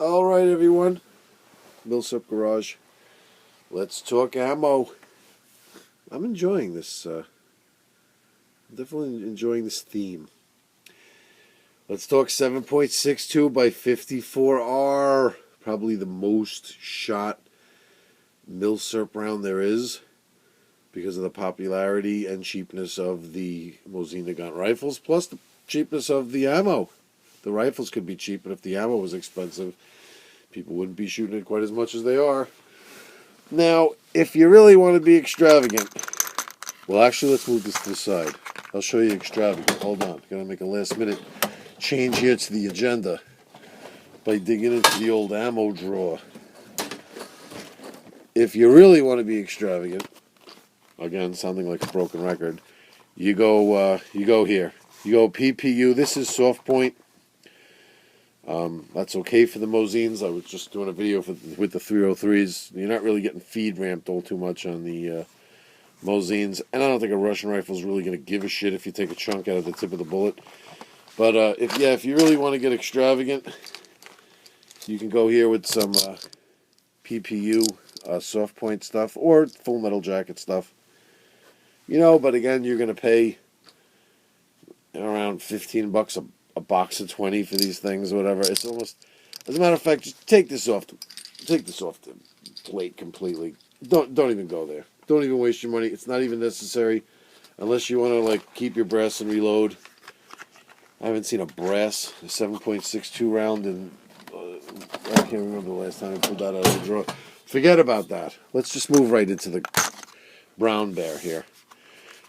All right, everyone. Milsurp Garage. Let's talk ammo. I'm enjoying this. Definitely enjoying this theme. Let's talk 7.62 by 54R. Probably the most shot Milsurp round there is because of the popularity and cheapness of the Mosin Nagant rifles, plus the cheapness of the ammo. The rifles could be cheap, but if the ammo was expensive, people wouldn't be shooting it quite as much as they are. Now, if you really want to be extravagant, well, actually, let's move this to the side. I'll show you extravagant. Hold on. Got to make a last-minute change here to the agenda by digging into the old ammo drawer. If you really want to be extravagant, again, sounding like a broken record, you go here. You go PPU. This is soft point. That's okay for the Mosins. I was just doing a video with the 303s. You're not really getting feed ramped all too much on the Mosins. And I don't think a Russian rifle is really going to give a shit if you take a chunk out of the tip of the bullet. But if you really want to get extravagant, you can go here with some PPU soft point stuff or full metal jacket stuff. But again, you're going to pay around $15 a box of 20 for these things, or whatever. It's almost, as a matter of fact, just take this off the plate completely. Don't even go there. Don't even waste your money. It's not even necessary unless you want to keep your brass and reload. I haven't seen a 7.62 round in I can't remember the last time I pulled that out of the drawer. Forget about that. Let's just move right into the Brown Bear here.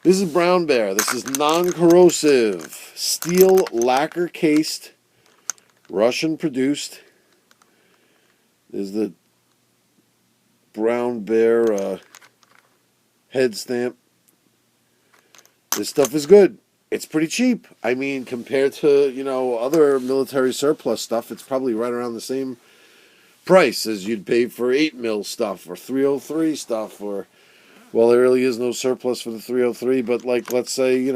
This is Brown Bear. This is non-corrosive, steel lacquer cased, Russian produced. There's the Brown Bear head stamp. This stuff is good. It's pretty cheap. I mean, compared to, other military surplus stuff, it's probably right around the same price as you'd pay for 8mm stuff or 303 stuff, or, well, there really is no surplus for the 303, but let's say,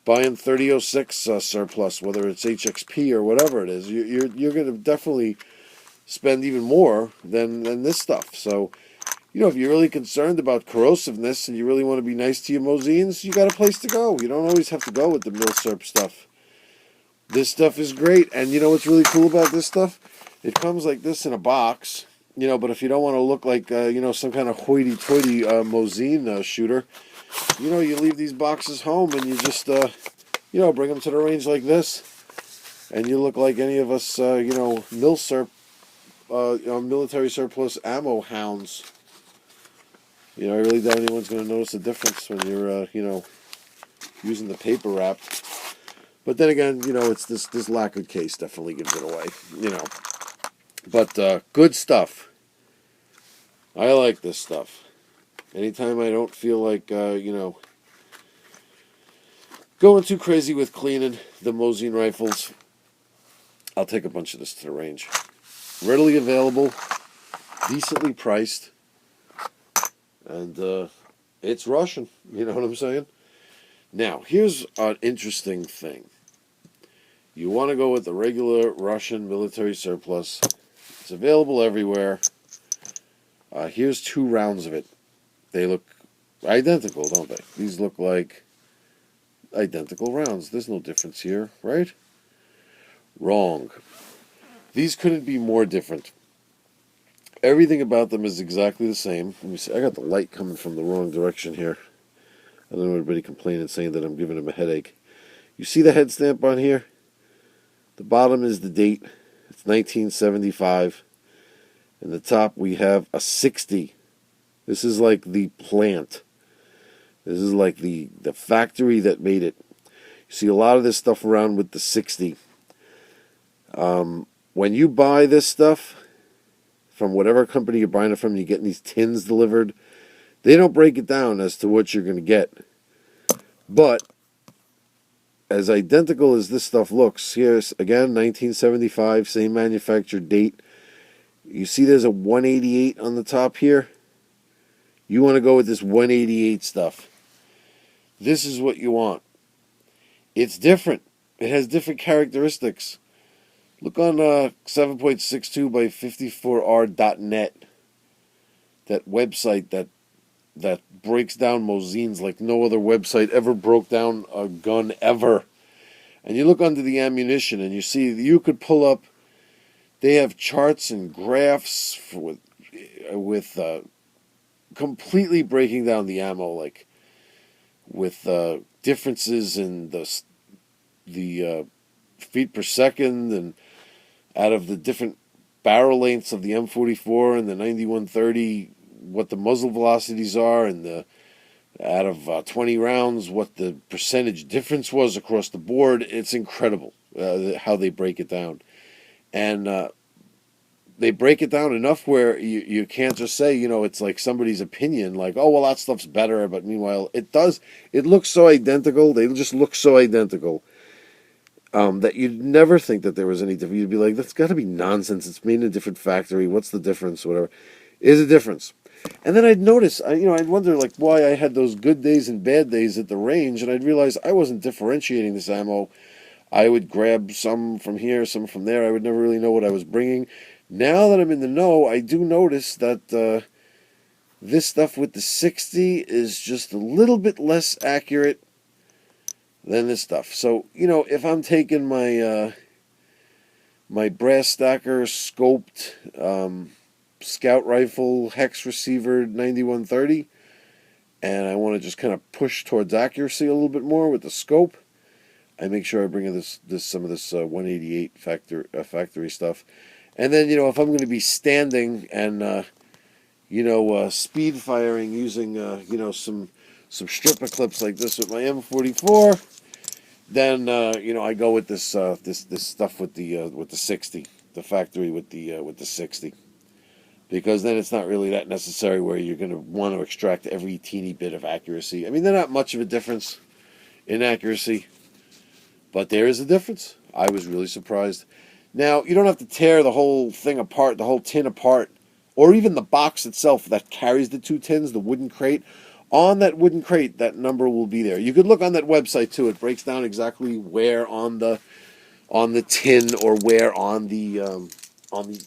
buying 3006 surplus, whether it's HXP or whatever it is, you're going to definitely spend even more than this stuff. So, if you're really concerned about corrosiveness and you really want to be nice to your Mosins, you got a place to go. You don't always have to go with the Milsurp stuff. This stuff is great, and you know what's really cool about this stuff? It comes like this in a box, but if you don't want to look like, some kind of hoity-toity Mosin shooter, you leave these boxes home and you just, bring them to the range like this, and you look like any of us, Milsurp, military surplus ammo hounds. I really doubt anyone's going to notice the difference when you're, using the paper wrap. But then again, it's this lacquered case definitely gives it away, But good stuff. I like this stuff. Anytime I don't feel like, going too crazy with cleaning the Mosin rifles, I'll take a bunch of this to the range. Readily available, decently priced. And it's Russian, you know what I'm saying? Now, here's an interesting thing. You want to go with the regular Russian military surplus. It's available everywhere. Here's 2 rounds of it. They look identical, don't they? These look like identical rounds. There's no difference here, right? Wrong. These couldn't be more different. Everything about them is exactly the same. Let me see. I got the light coming from the wrong direction here. I don't know anybody complaining, saying that I'm giving them a headache. You see the head stamp on here? The bottom is the date. It's 1975. And the top we have a 60. This is like the plant. This is like the factory that made it. You see a lot of this stuff around with the 60. When you buy this stuff from whatever company you're buying it from, you're getting these tins delivered. They don't break it down as to what you're going to get. But as identical as this stuff looks, here's, again, 1975, same manufacturer date. You see there's a 188 on the top here? You want to go with this 188 stuff. This is what you want. It's different. It has different characteristics. Look on 7.62 by 54R.net. That website that breaks down Mosin's like no other website ever broke down a gun ever. And you look under the ammunition and you see you could pull up. They have charts and graphs with completely breaking down the ammo, like with differences in the feet per second, and out of the different barrel lengths of the M44 and the 9130, what the muzzle velocities are, and the out of 20 rounds, what the percentage difference was across the board. It's incredible how they break it down. And they break it down enough where you can't just say, it's like somebody's opinion, like, oh, well, that stuff's better. But meanwhile, it looks so identical. They just look so identical that you'd never think that there was any difference. You'd be like, that's got to be nonsense. It's made in a different factory. What's the difference? Whatever. Is a difference. And then I'd notice, I'd wonder like why I had those good days and bad days at the range, and I'd realize I wasn't differentiating this ammo. I would grab some from here, some from there. I would never really know what I was bringing. Now that I'm in the know, I do notice that this stuff with the 60 is just a little bit less accurate than this stuff. So, if I'm taking my my brass stacker scoped scout rifle hex receiver 9130, and I want to just kind of push towards accuracy a little bit more with the scope, I make sure I bring in some of this 188 factory stuff. And then, if I'm going to be standing and speed firing using some stripper clips like this with my M44, then I go with this stuff with the 60, the factory with the 60, because then it's not really that necessary where you're going to want to extract every teeny bit of accuracy. I mean, they're not much of a difference in accuracy, but there is a difference. I was really surprised. Now, you don't have to tear the whole thing apart, the whole tin apart, or even the box itself that carries the two tins, the wooden crate. On that wooden crate, that number will be there. You could look on that website too. It breaks down exactly where on the tin or where on the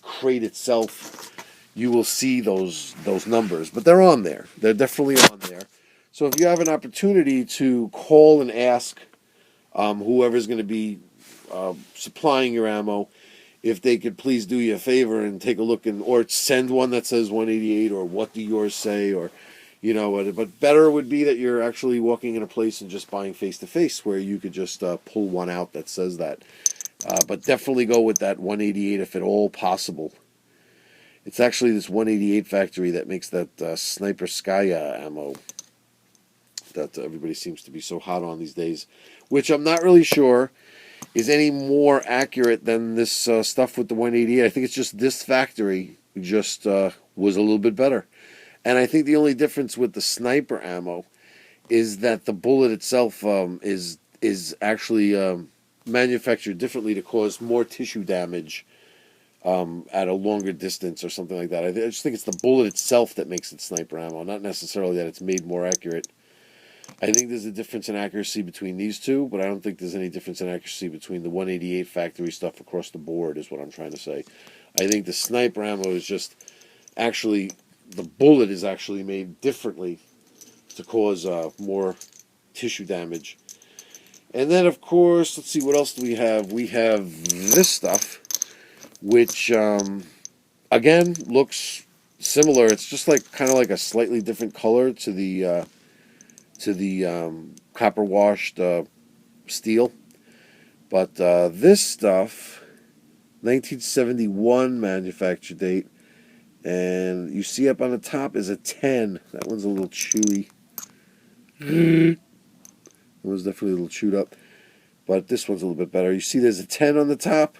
crate itself you will see those numbers. But they're on there. They're definitely on there. So if you have an opportunity to call and ask whoever's going to be supplying your ammo, if they could please do you a favor and take a look or send one that says 188 or what do yours say, or but better would be that you're actually walking in a place and just buying face to face where you could just pull one out that says that. But definitely go with that 188 if at all possible. It's actually this 188 factory that makes that Sniper Skya ammo that everybody seems to be so hot on these days, which I'm not really sure is any more accurate than this stuff with the 188. I think it's just this factory just was a little bit better. And I think the only difference with the sniper ammo is that the bullet itself is actually manufactured differently to cause more tissue damage at a longer distance or something like that. I just think it's the bullet itself that makes it sniper ammo, not necessarily that it's made more accurate. I think there's a difference in accuracy between these two, but I don't think there's any difference in accuracy between the 188 factory stuff across the board, is what I'm trying to say. I think the sniper ammo is just actually, the bullet is actually made differently to cause more tissue damage. And then, of course, let's see, what else do we have? We have this stuff, which, again, looks similar. It's just like kind of like a slightly different color to the copper washed steel. But this stuff, 1971 manufacture date, and you see up on the top is a 10. That one's a little chewy. It was definitely a little chewed up, but this one's a little bit better. You see there's a 10 on the top,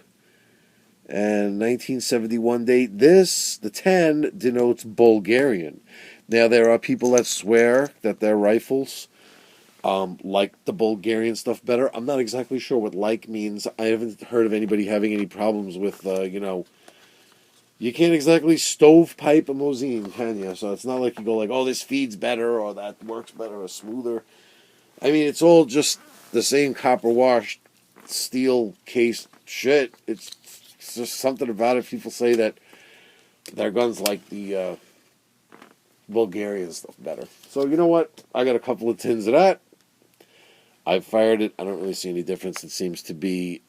and 1971 date. The 10 denotes Bulgarian. Now, there are people that swear that their rifles like the Bulgarian stuff better. I'm not exactly sure what like means. I haven't heard of anybody having any problems with, you can't exactly stovepipe a Mosin, can you? So it's not like you go like, oh, this feeds better or that works better or smoother. I mean, it's all just the same copper washed steel case shit. It's It's just something about it. People say that their guns like the Bulgarian stuff better. So you know what? I got a couple of tins of that. I've fired it. I don't really see any difference. It seems to be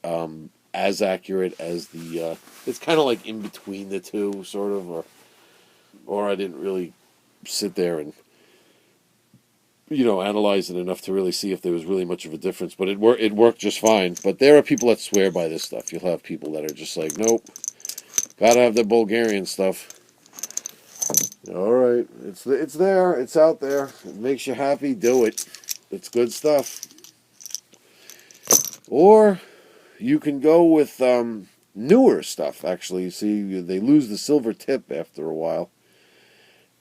as accurate as the. It's kind of like in between the two, sort of, or I didn't really sit there and analyze it enough to really see if there was really much of a difference. But it worked just fine. But there are people that swear by this stuff. You'll have people that are just like, nope, gotta have the Bulgarian stuff. All right, it's there, it's out there. It makes you happy. Do it. It's good stuff. Or you can go with newer stuff. Actually, see, they lose the silver tip after a while,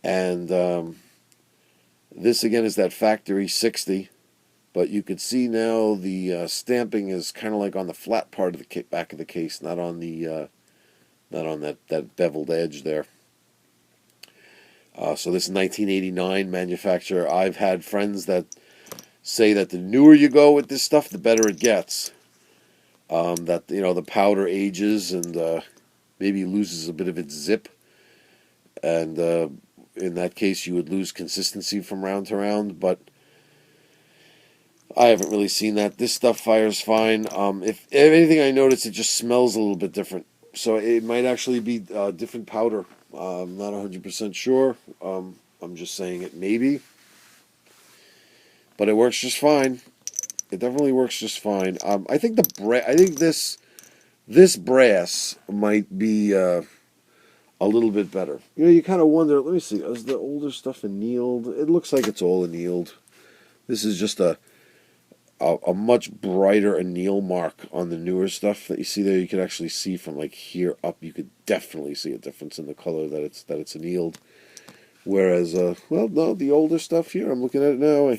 and this again is that factory 60. But you could see now the stamping is kind of like on the flat part of the back of the case, not on that beveled edge there. So this is 1989 manufacturer. I've had friends that say that the newer you go with this stuff, the better it gets. That the powder ages and maybe loses a bit of its zip, and in that case you would lose consistency from round to round. But I haven't really seen that. This stuff fires fine. If anything, I notice it just smells a little bit different. So it might actually be different powder. I'm not 100% sure. I'm just saying it maybe. But it works just fine. It definitely works just fine. I think this brass might be a little bit better. You kind of wonder. Let me see. Is the older stuff annealed? It looks like it's all annealed. This is just a much brighter anneal mark on the newer stuff that you see there. You can actually see from like here up. You could definitely see a difference in the color that it's annealed. Whereas, no, the older stuff here, I'm looking at it now.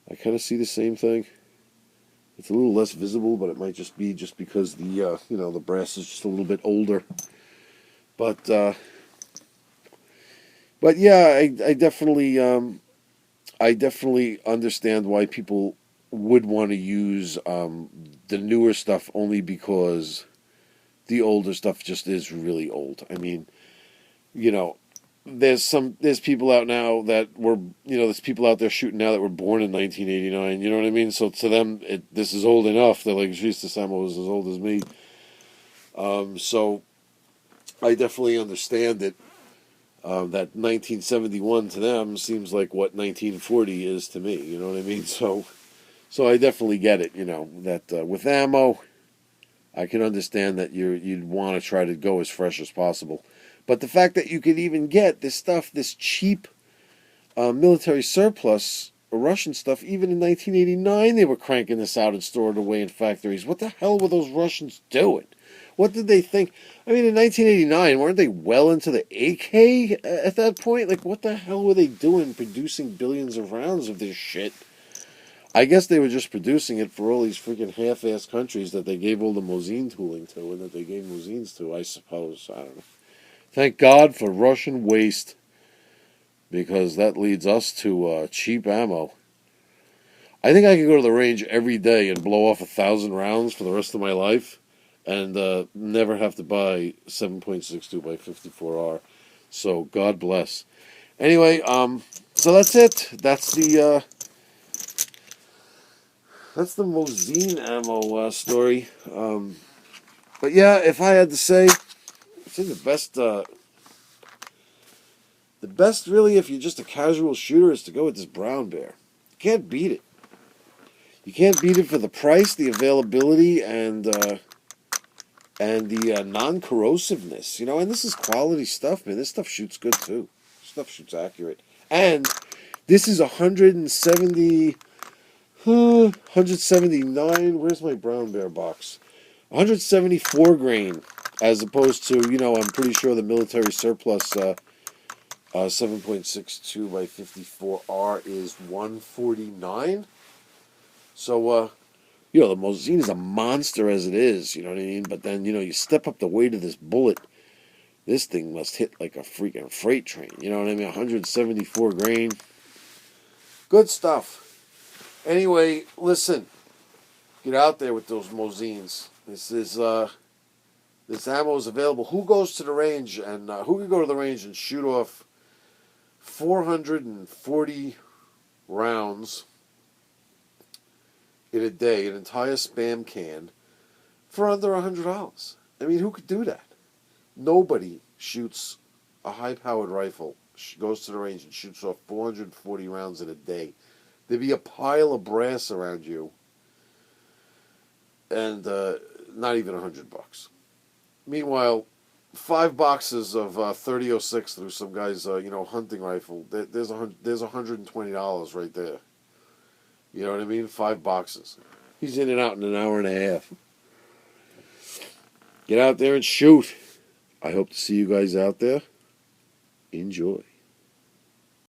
I kind of see the same thing. It's a little less visible, but it might just be because the brass is just a little bit older. But yeah, I definitely understand why people would want to use the newer stuff, only because the older stuff just is really old. I mean, there's people out now that were, there's people out there shooting now that were born in 1989. You know what I mean? So to them, this is old enough. They're like, geez, this ammo is as old as me. So I definitely understand it. That 1971 to them seems like what 1940 is to me. You know what I mean? So I definitely get it. That with ammo, I can understand that you'd want to try to go as fresh as possible. But the fact that you could even get this stuff, this cheap military surplus Russian stuff, even in 1989, they were cranking this out and storing it away in factories. What the hell were those Russians doing? What did they think? I mean, in 1989, weren't they well into the AK at that point? Like, what the hell were they doing producing billions of rounds of this shit? I guess they were just producing it for all these freaking half-ass countries that they gave all the Mosin tooling to and that they gave Mosins to, I suppose. I don't know. Thank God for Russian waste, because that leads us to cheap ammo. I think I could go to the range every day and blow off 1,000 rounds for the rest of my life and never have to buy 7.62 by 54R. So God bless. Anyway, so that's it. That's the Mosin ammo story. But yeah, if I had to say, I think the best really, if you're just a casual shooter, is to go with this brown bear. You can't beat it. You can't beat it for the price, the availability, and the non-corrosiveness. And this is quality stuff, man. This stuff shoots good too. This stuff shoots accurate, and this is 179. Where's my brown bear box? 174 grain, as opposed to I'm pretty sure the military surplus 7.62 by 54R is 149. So the Mosin is a monster as it is. You know what I mean? But then you step up the weight of this bullet. This thing must hit like a freaking freight train. You know what I mean? 174 grain. Good stuff. Anyway, listen. Get out there with those Mosins. This is This ammo is available. Who goes to the range and who can go to the range and shoot off 440 rounds in a day, an entire spam can, for under $100? I mean, who could do that? Nobody shoots a high-powered rifle, goes to the range and shoots off 440 rounds in a day. There'd be a pile of brass around you, and not even $100. Meanwhile, 5 boxes of 30-06 through some guy's hunting rifle. There's $120 right there. You know what I mean? 5 boxes. He's in and out in an hour and a half. Get out there and shoot. I hope to see you guys out there. Enjoy.